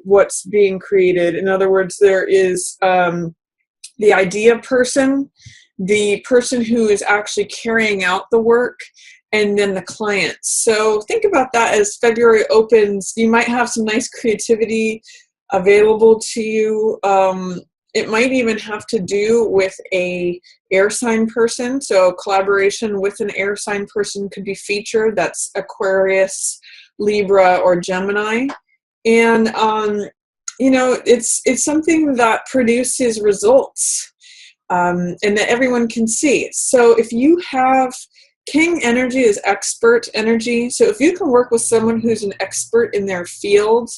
what's being created. In other words, there is the idea person, the person who is actually carrying out the work, and then the client. So think about that as February opens. You might have some nice creativity available to you. It might even have to do with a air sign person. So collaboration with an air sign person could be featured. That's Aquarius, Libra, or Gemini. And it's something that produces results, and that everyone can see. So if you have King energy is expert energy. So if you can work with someone who's an expert in their field,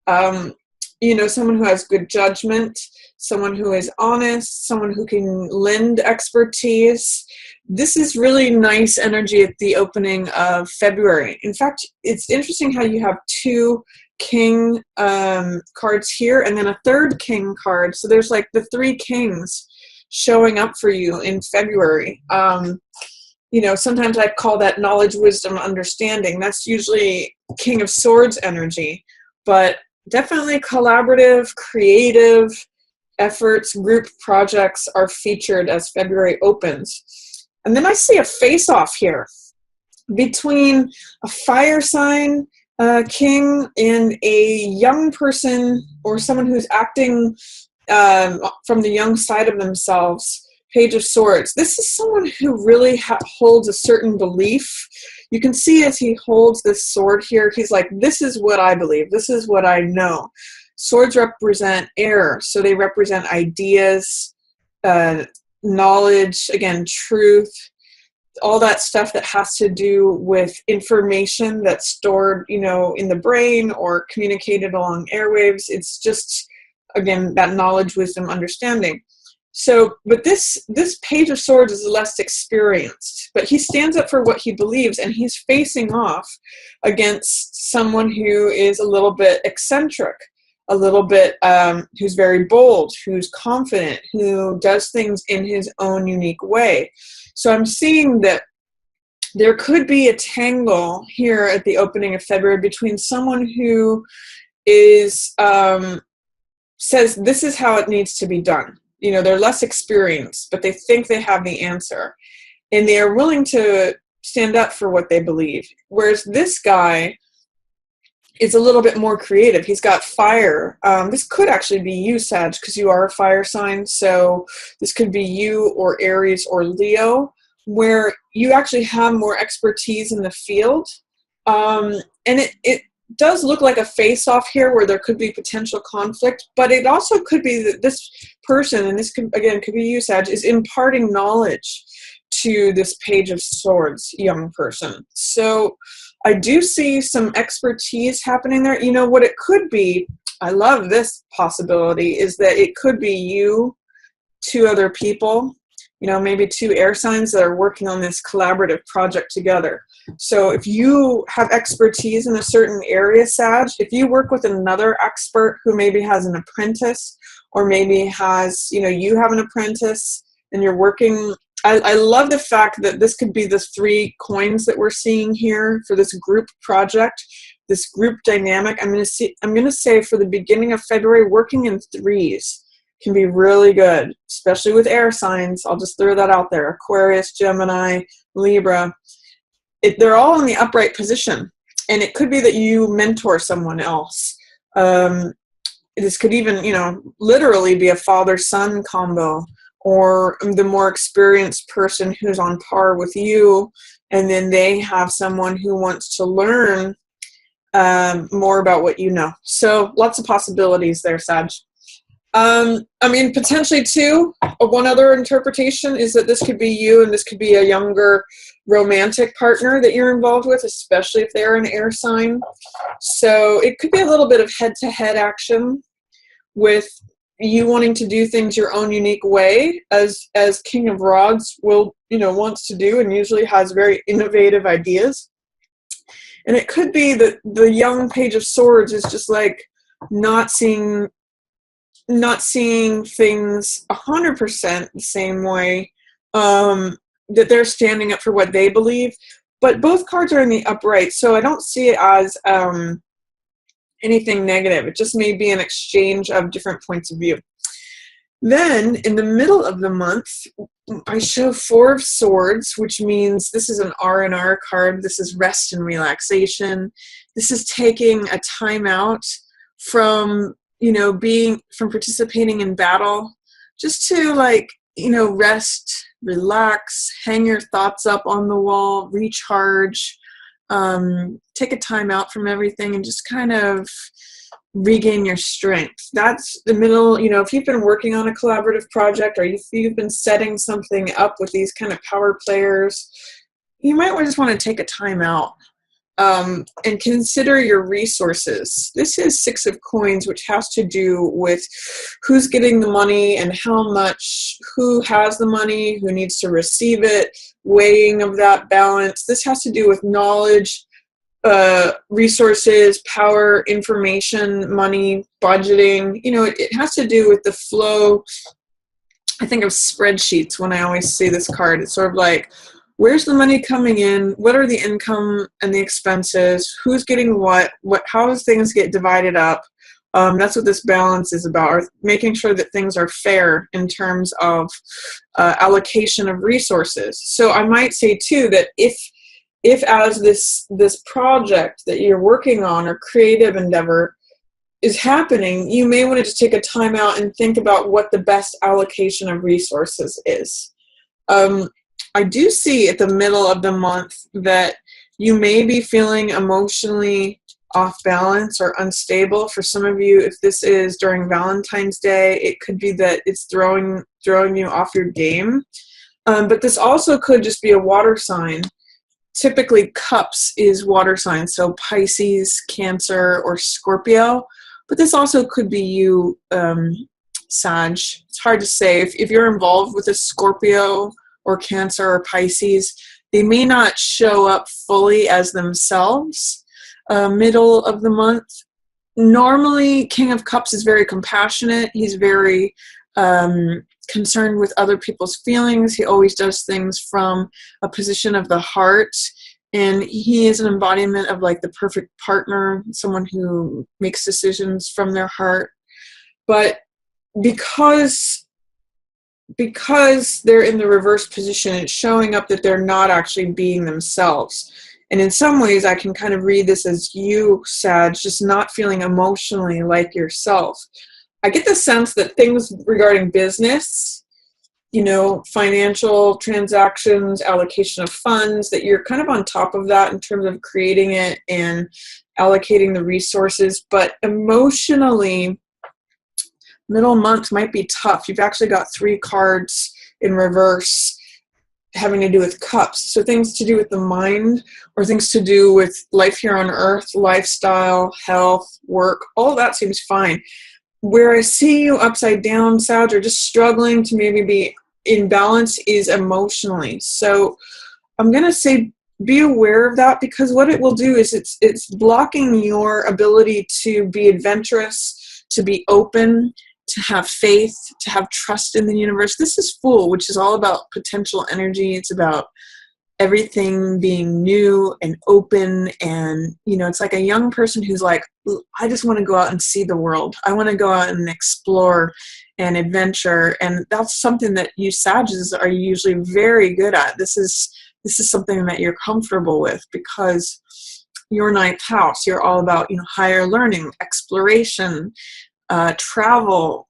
someone who has good judgment, someone who is honest, someone who can lend expertise, this is really nice energy at the opening of February. In fact, it's interesting how you have two King cards here and then a third King card. So there's like the three Kings showing up for you in February. Sometimes I call that knowledge, wisdom, understanding. That's usually King of Swords energy, but definitely collaborative, creative efforts, group projects are featured as February opens. And then I see a face-off here between a fire sign king and a young person, or someone who's acting from the young side of themselves. Page of Swords. This is someone who really holds a certain belief. You can see as he holds this sword here, he's like, this is what I believe. This is what I know. Swords represent air, so they represent ideas, knowledge, again, truth, all that stuff that has to do with information that's stored, in the brain or communicated along airwaves. It's just, again, that knowledge, wisdom, understanding. So, but this Page of Swords is less experienced, but he stands up for what he believes, and he's facing off against someone who is a little bit eccentric, a little bit, who's very bold, who's confident, who does things in his own unique way. So I'm seeing that there could be a tangle here at the opening of February between someone who is, says this is how it needs to be done. They're less experienced, but they think they have the answer. And they are willing to stand up for what they believe. Whereas this guy is a little bit more creative. He's got fire. This could actually be you, Sag, because you are a fire sign. So this could be you or Aries or Leo, where you actually have more expertise in the field. And it does look like a face-off here where there could be potential conflict, but it also could be that this person, and this could be you, Sag, is imparting knowledge to this Page of Swords young person. So I do see some expertise happening there. What it could be, I love this possibility, is that it could be you, two other people, maybe two air signs that are working on this collaborative project together. So if you have expertise in a certain area, Sag, if you work with another expert who maybe has an apprentice, or maybe has, you have an apprentice and you're working, I love the fact that this could be the three coins that we're seeing here for this group project, this group dynamic. I'm going to say for the beginning of February, working in threes can be really good, especially with air signs. I'll just throw that out there. Aquarius, Gemini, Libra. They're all in the upright position. And it could be that you mentor someone else. This could even, literally be a father-son combo, or the more experienced person who's on par with you, and then they have someone who wants to learn more about what you know. So lots of possibilities there, Sag. Potentially too, one other interpretation is that this could be you, and this could be a younger romantic partner that you're involved with, especially if they're an air sign. So it could be a little bit of head-to-head action with you wanting to do things your own unique way, as King of Rods wants to do, and usually has very innovative ideas. And it could be that the young Page of Swords is just like not seeing things 100% the same way, that they're standing up for what they believe. But both cards are in the upright, so I don't see it as anything negative. It just may be an exchange of different points of view. Then in the middle of the month, I show Four of Swords, which means this is an R&R card. This is rest and relaxation. This is taking a time out from, from participating in battle, just to rest, relax, hang your thoughts up on the wall, recharge, take a time out from everything and just kind of regain your strength. That's the middle. If you've been working on a collaborative project, or if you've been setting something up with these kind of power players, you might just want to take a time out and consider your resources. This is Six of Coins, which has to do with who's getting the money and how much, who has the money, who needs to receive it, weighing of that balance. This has to do with knowledge, resources, power, information, money, budgeting. It has to do with the flow. I think of spreadsheets when I always see this card. It's sort of like, where's the money coming in? What are the income and the expenses? Who's getting what? How does things get divided up? That's what this balance is about, or making sure that things are fair in terms of allocation of resources. So I might say too that if as this project that you're working on or creative endeavor is happening, you may want to just take a time out and think about what the best allocation of resources is. I do see at the middle of the month that you may be feeling emotionally off balance or unstable. For some of you, if this is during Valentine's Day, it could be that it's throwing you off your game. But this also could just be a water sign. Typically, cups is water signs, so Pisces, Cancer, or Scorpio. But this also could be you, Sag. It's hard to say. If you're involved with a Scorpio or Cancer or Pisces, they may not show up fully as themselves middle of the month. Normally, King of Cups is very compassionate. He's very concerned with other people's feelings. He always does things from a position of the heart. And he is an embodiment of the perfect partner, someone who makes decisions from their heart. But because they're in the reverse position, it's showing up that they're not actually being themselves. And in some ways, I can kind of read this as you, Sag, just not feeling emotionally like yourself. I get the sense that things regarding business, financial transactions, allocation of funds, that you're kind of on top of that in terms of creating it and allocating the resources. But emotionally, middle month might be tough. You've actually got 3 cards in reverse having to do with cups. So things to do with the mind, or things to do with life here on earth, lifestyle, health, work, all that seems fine. Where I see you upside down, Sag, or just struggling to maybe be in balance is emotionally. So I'm going to say be aware of that, because what it will do is it's blocking your ability to be adventurous, to be open, to have faith, to have trust in the universe. This is Fool, which is all about potential energy. It's about everything being new and open, and it's like a young person who's like, I just want to go out and see the world. I want to go out and explore and adventure, and that's something that you Sages are usually very good at. This is something that you're comfortable with, because your 9th house, you're all about higher learning, exploration, travel.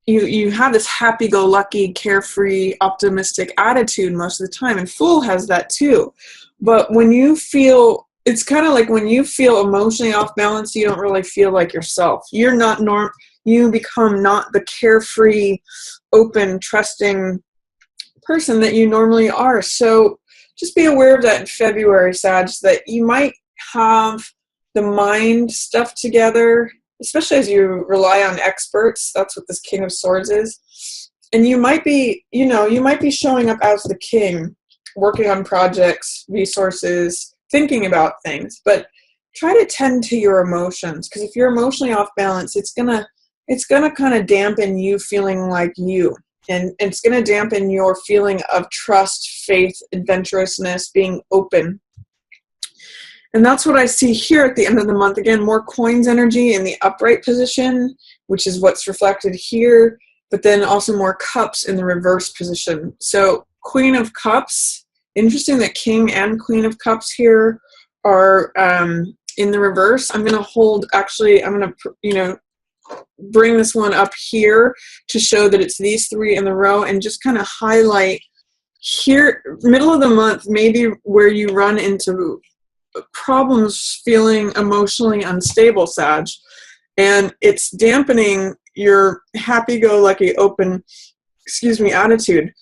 You have this happy-go-lucky, carefree, optimistic attitude most of the time, and Fool has that too. But when you feel, it's kind of like when you feel emotionally off balance, you don't really feel like yourself. You're not you become not the carefree, open, trusting person that you normally are. So just be aware of that in February, Sag, that you might have the mind stuff together, especially as you rely on experts. That's what this King of Swords is. And you might be showing up as the king, working on projects, resources, thinking about things, but try to tend to your emotions, because if you're emotionally off balance, it's gonna kind of dampen you feeling like you, and it's gonna dampen your feeling of trust, faith, adventurousness, being open. And that's what I see here at the end of the month. Again, more coins energy in the upright position, which is what's reflected here, but then also more cups in the reverse position. So Queen of Cups, interesting that King and Queen of Cups here are in the reverse. I'm going to hold, actually, I'm going to, bring this one up here to show that it's these three in the row and just kind of highlight here, middle of the month, maybe where you run into problems feeling emotionally unstable, Sag, and it's dampening your happy-go-lucky, open, attitude.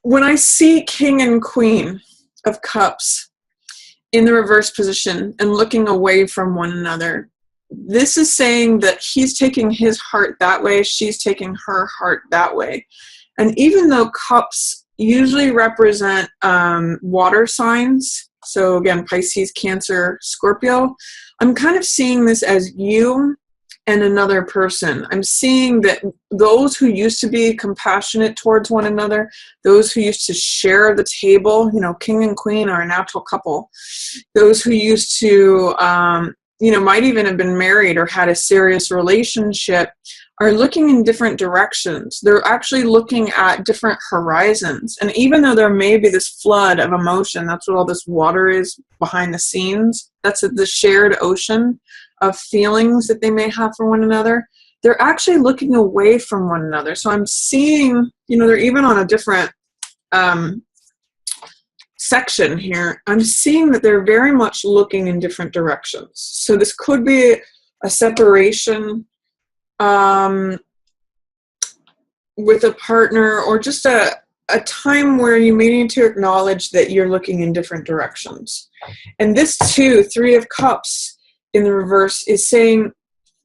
When I see King and Queen of Cups in the reverse position and looking away from one another, this is saying that he's taking his heart that way, she's taking her heart that way. And even though cups usually represent water signs, so again, Pisces, Cancer, Scorpio, I'm kind of seeing this as you and another person. I'm seeing that those who used to be compassionate towards one another, those who used to share the table, King and Queen are a natural couple. Those who used to, might even have been married or had a serious relationship, are looking in different directions. They're actually looking at different horizons. And even though there may be this flood of emotion, that's what all this water is behind the scenes, that's the shared ocean of feelings that they may have for one another, they're actually looking away from one another. So I'm seeing, they're even on a different section here. I'm seeing that they're very much looking in different directions. So this could be a separation with a partner, or just a time where you may need to acknowledge that you're looking in different directions. And this too, Three of Cups in the reverse, is saying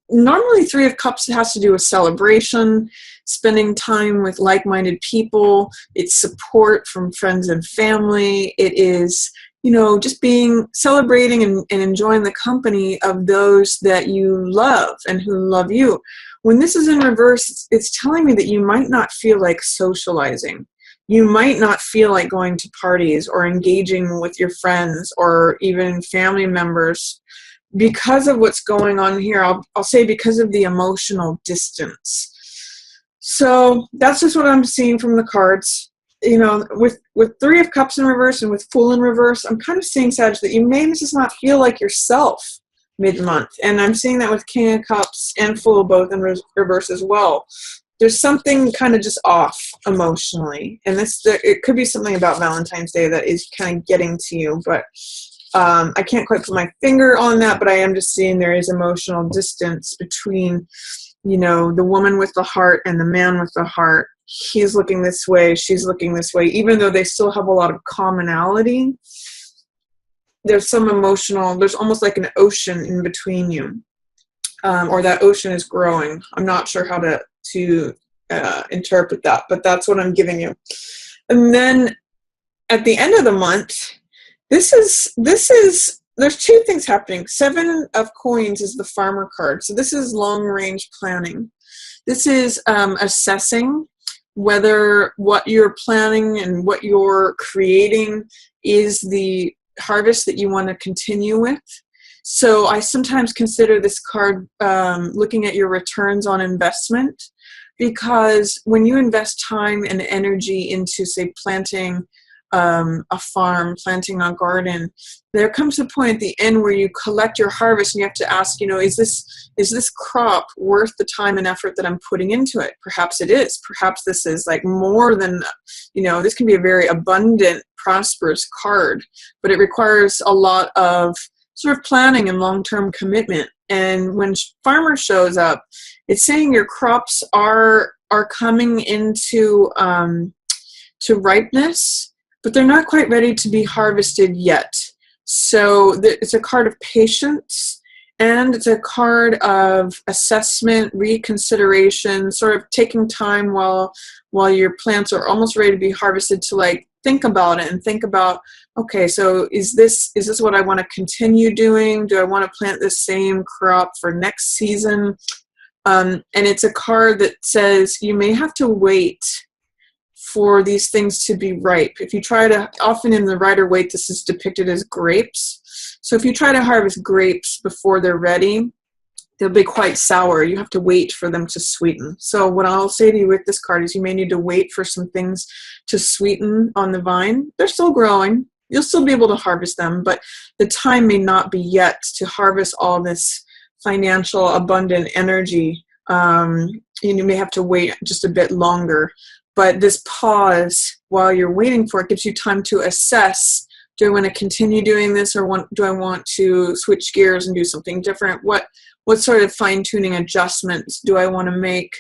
normally Three of Cups has to do with celebration, spending time with like-minded people. It's support from friends and family. It is, just celebrating and enjoying the company of those that you love and who love you. When this is in reverse, it's telling me that you might not feel like socializing. You might not feel like going to parties or engaging with your friends or even family members because of what's going on here. I'll say because of the emotional distance. So that's just what I'm seeing from the cards. With Three of Cups in reverse and with Fool in reverse, I'm kind of seeing, Sag, that you may just not feel like yourself mid-month. And I'm seeing that with King of Cups and Fool both in reverse as well. There's something kind of just off emotionally. And it could be something about Valentine's Day that is kind of getting to you. But I can't quite put my finger on that, but I am just seeing there is emotional distance between, the woman with the heart and the man with the heart. He's looking this way, she's looking this way. Even though they still have a lot of commonality, there's some there's almost like an ocean in between you. Or that ocean is growing. I'm not sure how to interpret that, but that's what I'm giving you. And then at the end of the month, there's two things happening. Seven of Coins is the farmer card. So this is long-range planning. This is assessing whether what you're planning and what you're creating is the harvest that you want to continue with. So I sometimes consider this card looking at your returns on investment, because when you invest time and energy into, say, planting a farm, planting a garden, there comes a point at the end where you collect your harvest and you have to ask, is this crop worth the time and effort that I'm putting into it? Perhaps it is. Perhaps this is like more than, this can be a very abundant, prosperous card, but it requires a lot of sort of planning and long-term commitment. And when farmer shows up, it's saying your crops are coming into to ripeness, but they're not quite ready to be harvested yet. So it's a card of patience, and it's a card of assessment, reconsideration, sort of taking time while your plants are almost ready to be harvested to think about it and think about, okay, so is this what I want to continue doing? Do I want to plant the same crop for next season? And it's a card that says you may have to wait for these things to be ripe. If you try to, often in the Rider-Waite, this is depicted as grapes. So if you try to harvest grapes before they're ready, they'll be quite sour. You have to wait for them to sweeten. So what I'll say to you with this card is you may need to wait for some things to sweeten on the vine. They're still growing. You'll still be able to harvest them, but the time may not be yet to harvest all this financial abundant energy. You may have to wait just a bit longer. But this pause while you're waiting for it gives you time to assess, do I want to continue doing this, or do I want to switch gears and do something different? What sort of fine-tuning adjustments do I want to make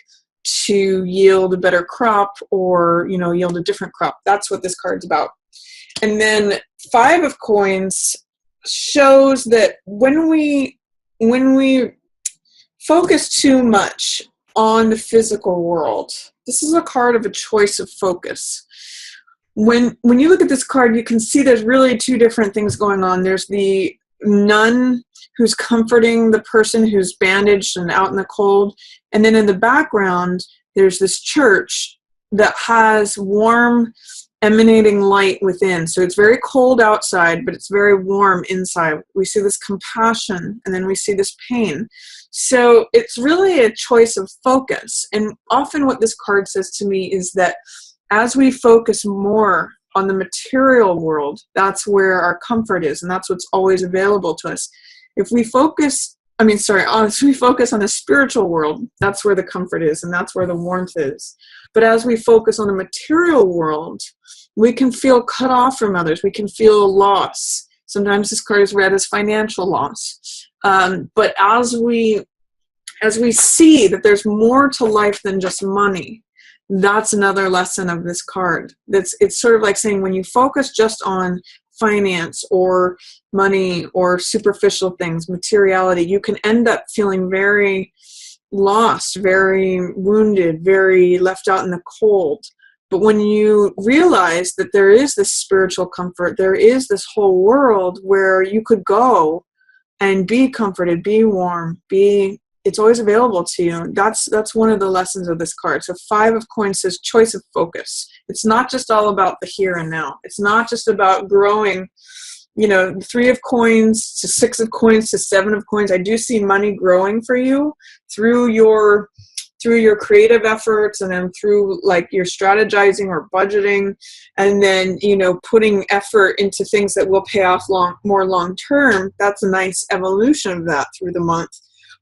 to yield a better crop, or yield a different crop? That's what this card's about. And then 5 of coins shows that when we focus too much on the physical world, this is a card of a choice of focus. When you look at this card, you can see there's really 2 different things going on. There's the nun who's comforting the person who's bandaged and out in the cold. And then in the background, there's this church that has warm, emanating light within. So it's very cold outside, but it's very warm inside. We see this compassion, and then we see this pain. So it's really a choice of focus. And often what this card says to me is that as we focus more on the material world, that's where our comfort is, and that's what's always available to us. If we focus, as we focus on the spiritual world, that's where the comfort is, and that's where the warmth is. But as we focus on the material world, we can feel cut off from others. We can feel loss. Sometimes this card is read as financial loss. But as we see that there's more to life than just money, that's another lesson of this card. It's sort of like saying when you focus just on finance or money or superficial things, materiality, you can end up feeling very lost, very wounded, very left out in the cold. But when you realize that there is this spiritual comfort, there is this whole world where you could go and be comforted, be warm, it's always available to you. That's one of the lessons of this card. So 5 of coins says choice of focus. It's not just all about the here and now. It's not just about growing, 3 of coins to 6 of coins to 7 of coins. I do see money growing for you through your creative efforts, and then through like your strategizing or budgeting, and then putting effort into things that will pay off more long term. That's a nice evolution of that through the month.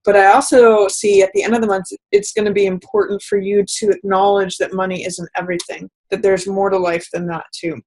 But I also see at the end of the month, it's going to be important for you to acknowledge that money isn't everything, that there's more to life than that too.